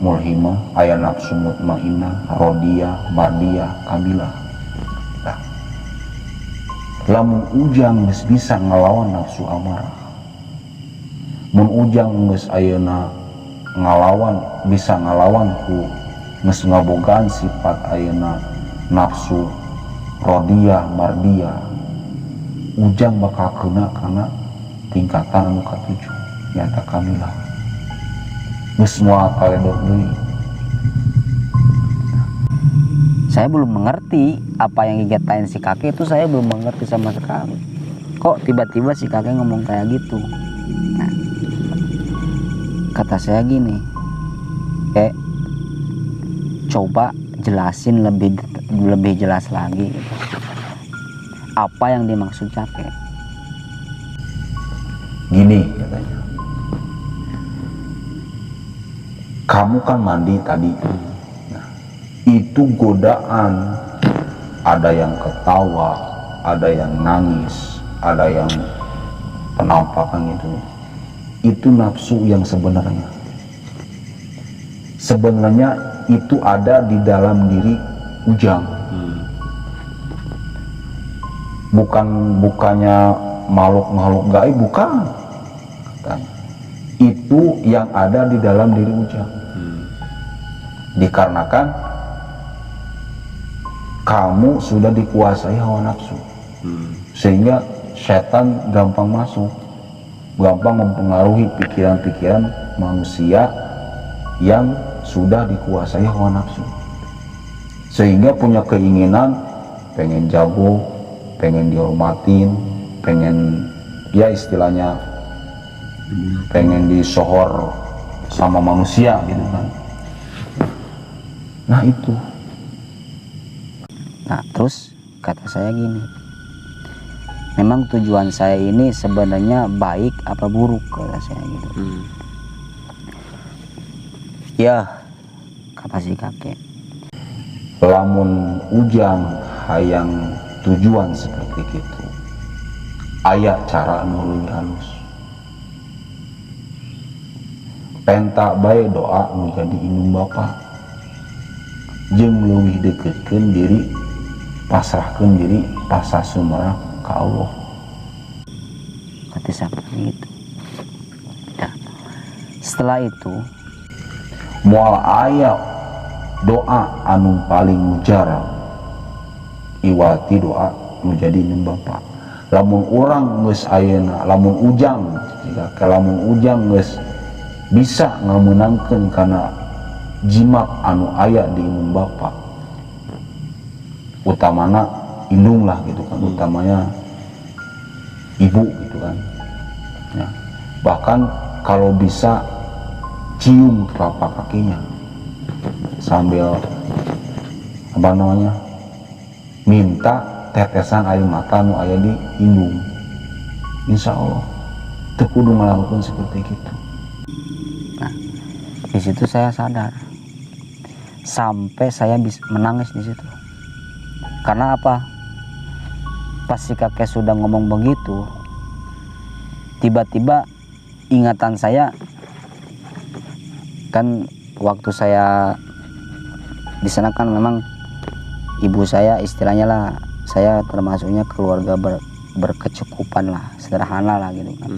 mulhimah, aya nafsu mutmainnah, rodiyah, mardiyah, kabilah. Nah, lamun ujang geus bisa ngelawan nafsu amarah, mun ujang geus ayeuna ngalawan, bisa ngalawan ku geus ngabogaan sifat ayeuna nafsu rodiyah, mardiyah, ujang bakal kena karena tingkatan anu katujuh nyata kamilah geus moal kaledor deui. saya belum mengerti apa yang digatain si kakek itu, saya belum mengerti sama sekali. Kok tiba-tiba si kakek ngomong kayak gitu? Nah, kata saya gini, coba jelasin lebih jelas lagi gitu. Apa yang dimaksud kakek? Gini katanya, kamu kan mandi tadi, nah, itu godaan, ada yang ketawa, ada yang nangis, ada yang penampakan itu nafsu yang sebenarnya. Sebenarnya itu ada di dalam diri ujang. Bukannya makhluk gaib, bukan. Itu yang ada di dalam diri ujang. Dikarenakan kamu sudah dikuasai hawa nafsu, sehingga setan gampang masuk, gampang mempengaruhi pikiran-pikiran manusia yang sudah dikuasai hawa nafsu, sehingga punya keinginan pengen jago, pengen dihormatin, pengen ya istilahnya pengen disohor sama manusia gitu kan. Nah itu. Nah terus kata saya gini, memang tujuan saya ini sebenarnya baik apa buruk, kata saya gitu. Ya, kata si kakek, lamun ujang hayang tujuan seperti itu, aya cara anu leuwih halus. Penta bae doa nu jadi indung bapa, jeung leuwih deukeukeun diri, pasrahkeun diri pasasumrah ka Allah. kata saya gitu. Nah, setelah itu Moal aya doa anu paling mujarab, iwati doa nu jadi indung bapa. Lamun urang geus ayeuna, lamun ujang, jika lamun ujang geus bisa ngameunangkeun kana jimat anu aya di indung bapa, utamana indung lah gitu kan, utamanya ibu gitu kan ya. Bahkan kalau bisa cium telapak kakinya sambil minta tetesan air mata nu aya di hidung. Insya Allah teu kudu ngalakukan seperti itu. Nah, di situ saya sadar, sampai saya bisa menangis di situ. Karena apa? Pas si kakek sudah ngomong begitu, tiba-tiba ingatan saya, kan waktu saya di sana kan memang ibu saya istilahnya lah, saya termasuknya keluarga berkecukupan lah, sederhana lah gitu kan.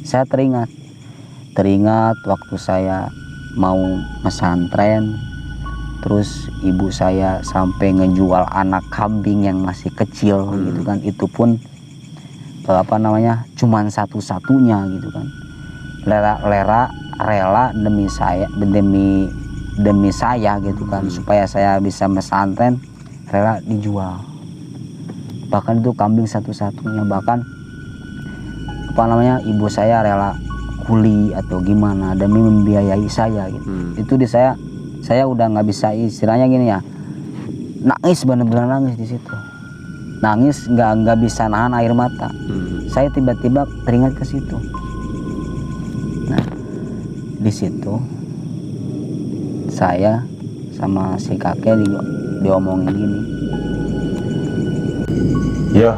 Saya teringat waktu saya mau pesantren, terus ibu saya sampai ngejual anak kambing yang masih kecil gitu kan. Itu pun cuman satu-satunya gitu kan. Rela demi saya gitu kan, supaya saya bisa pesantren, rela dijual. Bahkan itu kambing satu-satunya, bahkan ibu saya rela kuli atau gimana demi membiayai saya gitu. Itu di saya udah nggak bisa, istilahnya gini ya, nangis, bener-bener nangis di situ. Nangis nggak bisa nahan air mata. Saya tiba-tiba teringat ke situ. Nah, di situ saya sama si kakek diomongin gini. Ya,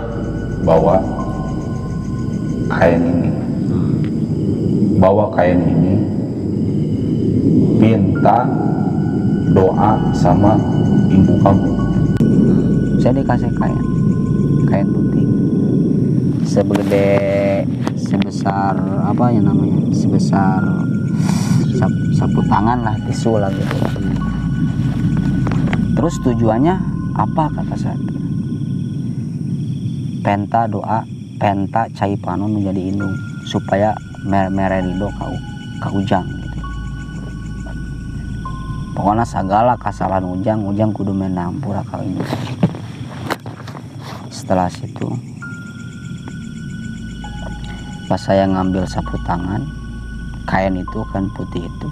bawa kain ini. Bawa kain ini, minta doa sama ibu kamu. Saya dikasih kain putih sebesar sebesar sapu tangan lah, tisu lah gitu. Terus tujuannya apa kata saya? Penta doa, penta cai panon menjadi indung, supaya mererido ka ujang gitu. Pokoknya segala kesalahan ujang kudu menampura ka ini. Setelah situ, pas saya ngambil sapu tangan, kain putih itu,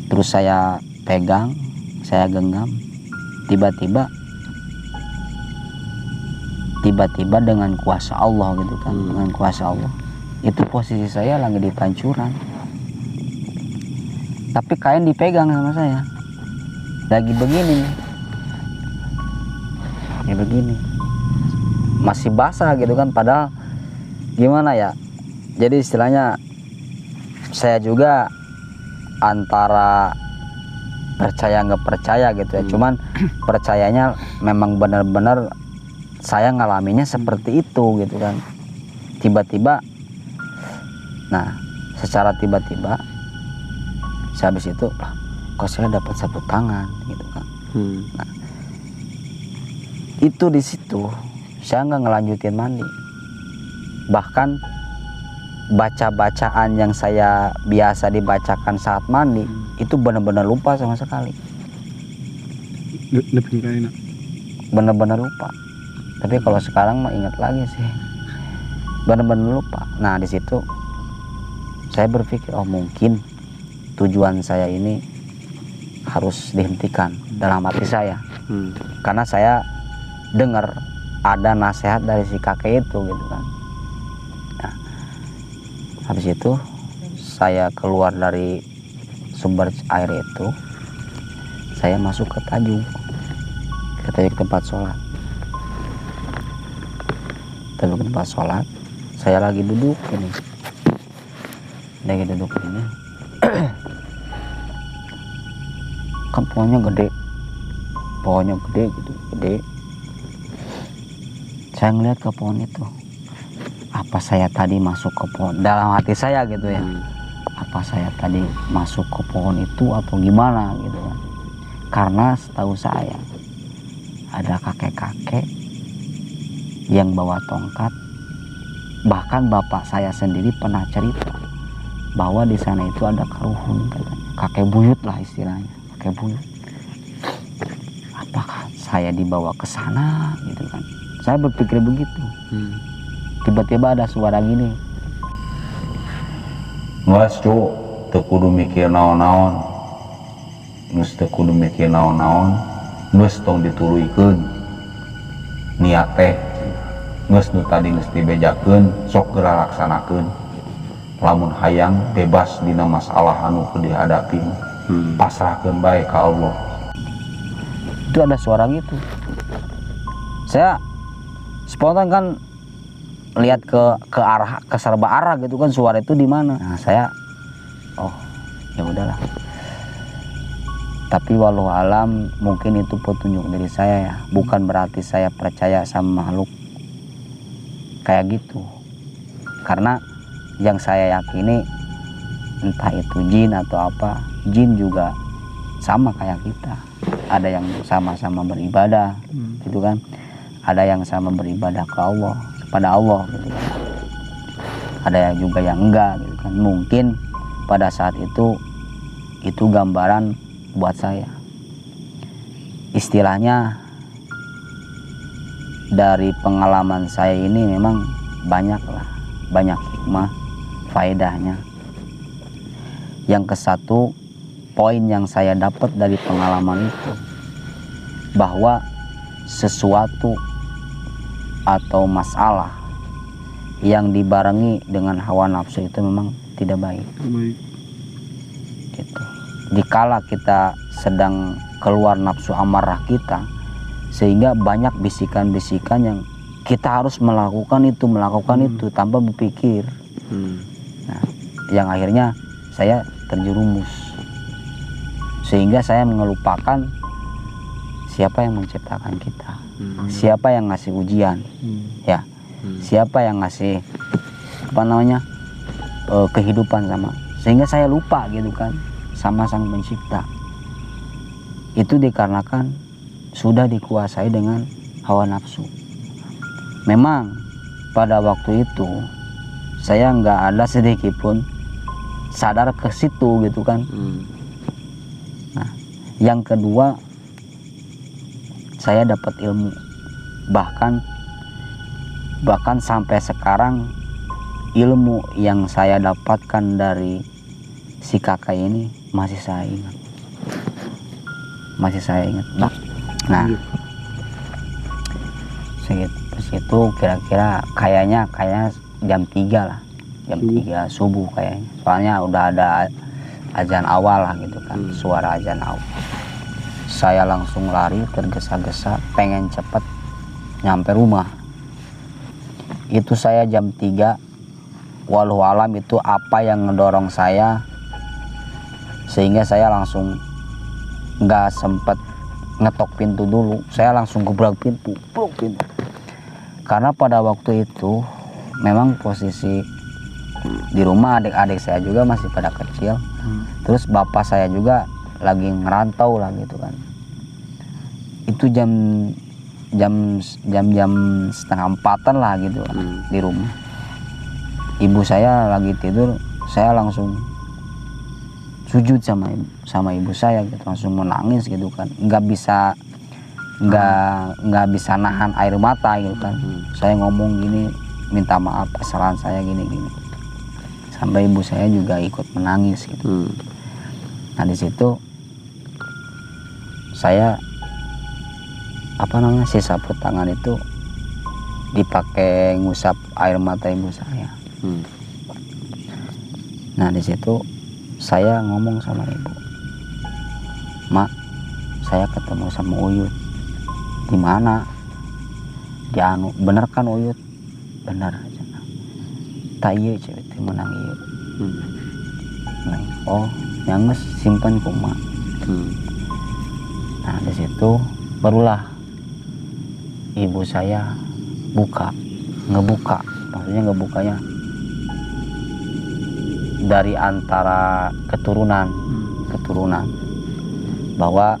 terus saya pegang, saya genggam, tiba-tiba dengan kuasa Allah gitu kan, dengan kuasa Allah itu posisi saya lagi di pancuran, tapi kain dipegang sama saya lagi begini ya, begini masih basah gitu kan, padahal gimana ya, jadi istilahnya saya juga antara percaya nggak percaya gitu ya. Cuman percayanya memang benar-benar saya ngalaminnya seperti itu gitu kan. Tiba-tiba, nah secara tiba-tiba habis itu kok saya dapat sapu tangan gitu kan. Nah, itu di situ saya nggak ngelanjutin mandi, bahkan baca-bacaan yang saya biasa dibacakan saat mandi itu benar-benar lupa sama sekali, benar-benar lupa. Tapi kalau sekarang mah ingat lagi sih, benar-benar lupa. Nah di situ saya berpikir, oh mungkin tujuan saya ini harus dihentikan dalam hati saya, karena saya dengar ada nasihat dari si kakek itu gitu kan. Nah, habis itu saya keluar dari sumber air itu, saya masuk ke Tajung tempat sholat. Tempat sholat, saya lagi duduk ini, kan pohonnya gede gitu, gede. Saya ngeliat ke pohon itu, apa saya tadi masuk ke pohon, dalam hati saya gitu ya, apa saya tadi masuk ke pohon itu atau gimana gitu kan. Karena setahu saya ada kakek-kakek yang bawa tongkat, bahkan bapak saya sendiri pernah cerita bahwa di sana itu ada karuhun katanya, kakek buyut lah istilahnya, kakek buyut. Apakah saya dibawa ke sana gitu kan? Saya berpikir begitu. Tiba-tiba ada suara gini, Nges cuk, teu kudu mikir naon-naon. Nges teu kudu mikir naon-naon, nges tong dituluykeun. Niat teh nges nu tadi nges dibejakeun, sok geura laksanakeun. Lamun hayang bebas dina masalah anu keur dihadapi, pasrahkeun bae ka Allah. Itu ada suara gitu. Saya spontan kan lihat ke arah, ke serba arah gitu kan, suara itu di mana. Nah, saya oh ya udahlah. Tapi walau alam mungkin itu petunjuk dari saya ya. Bukan berarti saya percaya sama makhluk kayak gitu. Karena yang saya yakini entah itu jin atau apa, jin juga sama kayak kita. Ada yang sama-sama beribadah gitu kan. Ada yang sama beribadah ke Allah, kepada Allah gitu kan. Ada yang juga yang enggak gitu kan. Mungkin pada saat itu gambaran buat saya. Istilahnya dari pengalaman saya ini memang banyak hikmah, faedahnya. Yang ke satu, poin yang saya dapat dari pengalaman itu, bahwa sesuatu atau masalah yang dibarengi dengan hawa nafsu itu memang tidak baik. Gitu. Dikala kita sedang keluar nafsu amarah kita, sehingga banyak bisikan-bisikan yang kita harus melakukan itu tanpa berpikir. Nah, yang akhirnya saya terjerumus, sehingga saya mengelupakan siapa yang menciptakan kita, siapa yang ngasih ujian, ya, siapa yang ngasih kehidupan sehingga saya lupa gitu kan sama sang pencipta. Itu dikarenakan sudah dikuasai dengan hawa nafsu. Memang pada waktu itu saya nggak ada sedikit pun sadar ke situ gitu kan. Nah, yang kedua, saya dapat ilmu, bahkan sampai sekarang ilmu yang saya dapatkan dari si kakak ini masih saya ingat. Nah, segitu kira-kira kayaknya jam 3 lah, jam 3 subuh kayaknya. Soalnya udah ada azan awal lah gitu kan, suara azan awal. Saya langsung lari tergesa-gesa, pengen cepet nyampe rumah. Itu saya jam 3, walau alam itu apa yang ngedorong saya sehingga saya langsung nggak sempet ngetok pintu dulu. Saya langsung gebrak pintu. Karena pada waktu itu memang posisi di rumah adik-adik saya juga masih pada kecil. Terus bapak saya juga lagi ngerantau lah gitu kan. Itu jam 3:30 lah gitu kan, di rumah. Ibu saya lagi tidur, saya langsung sujud sama ibu saya gitu, langsung menangis gitu kan. Nggak bisa nahan air mata gitu kan. Saya ngomong gini, minta maaf kesalahan saya gini. Sampai ibu saya juga ikut menangis gitu. Nah, di situ saya si sapu tangan itu dipakai ngusap air mata ibu saya. Nah, di situ saya ngomong sama ibu, "Mak, saya ketemu sama Uyut." "Di mana?" "Bener kan Uyut?" "Bener." "Tak iya cewek itu menang iya." "Oh, nyanges simpen kumat." Nah, di situ barulah ibu saya ngebuka, maksudnya ngebukanya dari antara keturunan, bahwa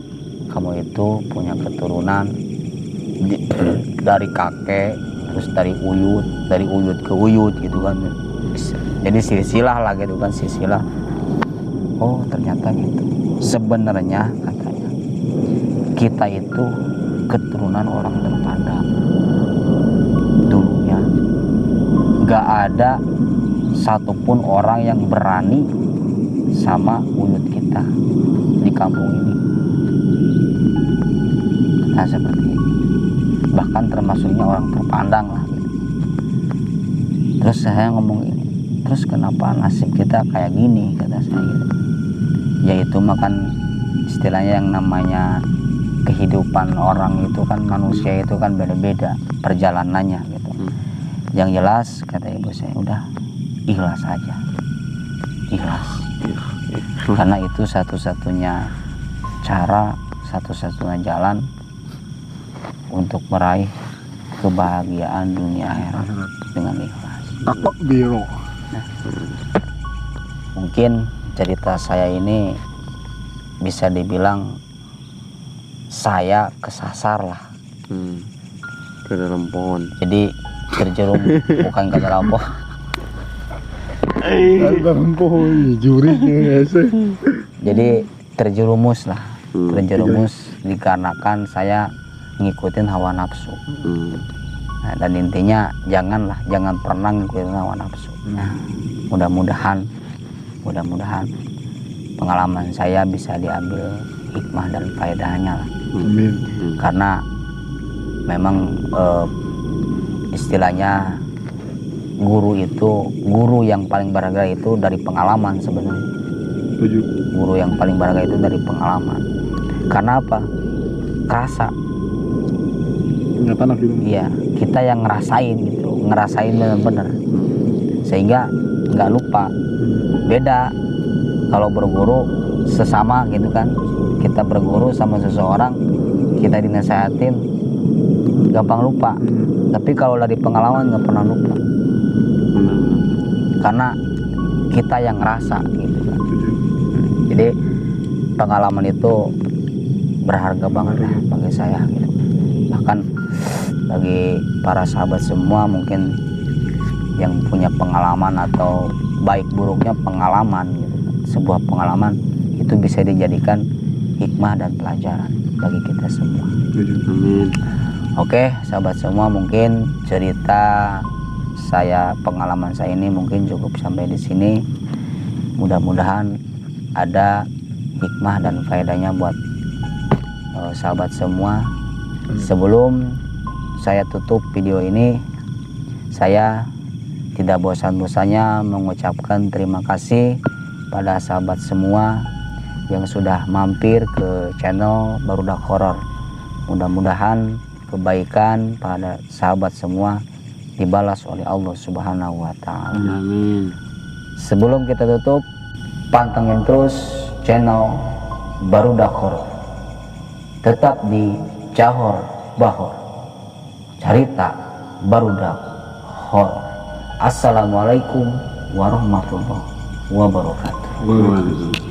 kamu itu punya keturunan dari kakek, terus dari uyut ke uyut gitu kan. Jadi silsilah lah gitu kan, silsilah. Oh, ternyata gitu. Sebenarnya katanya kita itu keturunan orang terpandang dulunya. Gak ada satupun orang yang berani sama uyut kita di kampung ini. Nah seperti itu. Bahkan termasuknya orang terpandang lah gitu. Terus saya ngomong ini, terus kenapa nasib kita kayak gini, kata saya gitu. Yaitu makan istilahnya yang namanya kehidupan orang itu kan, manusia itu kan beda-beda perjalanannya gitu. Yang jelas kata ibu saya, udah ikhlas aja, ikhlas. Karena itu satu-satunya cara, satu-satunya jalan untuk meraih kebahagiaan dunia akhirat dengan ikhlas. Takut biro. Mungkin cerita saya ini bisa dibilang saya kesasar lah. Ke dalam pohon. Jadi terjerumus bukan ke dalam pohon. Dalam pohon jurinya sih. Jadi terjerumus lah. Terjerumus dikarenakan saya ngikutin hawa nafsu. Nah, dan intinya jangan pernah ngikutin hawa nafsu. Nah, mudah-mudahan pengalaman saya bisa diambil hikmah dan faedahnya lah. Amin. Karena memang istilahnya guru yang paling berharga itu dari pengalaman sebenarnya. Setuju. Guru yang paling berharga itu dari pengalaman. Karena apa? Kerasa. Kenyataan gitu. Iya, kita yang ngerasain gitu, ngerasain benar-benar. Sehingga nggak lupa. Beda kalau berguru sesama gitu kan. Kita berguru sama seseorang, kita dinasehatin, gampang lupa. Tapi kalau dari pengalaman nggak pernah lupa. Karena kita yang ngerasa gitu kan. Jadi pengalaman itu berharga banget lah bagi saya gitu. Bahkan bagi para sahabat semua mungkin yang punya pengalaman atau baik buruknya pengalaman gitu. Sebuah pengalaman itu bisa dijadikan hikmah dan pelajaran bagi kita semua. Amin. Oke, sahabat semua, mungkin cerita saya, pengalaman saya ini mungkin cukup sampai di sini. Mudah-mudahan ada hikmah dan faedahnya buat sahabat semua. Sebelum saya tutup video ini, saya tidak bosan-bosannya mengucapkan terima kasih pada sahabat semua yang sudah mampir ke channel Barudak Horor. Mudah-mudahan kebaikan pada sahabat semua dibalas oleh Allah Subhanahu wa Ta'ala. Amin. Sebelum kita tutup, pantengin terus channel Barudak Horor. Tetap di Cahor Bahor, cerita Barudak Horor. Assalamualaikum warahmatullahi wabarakatuh. Waalaikumsalam.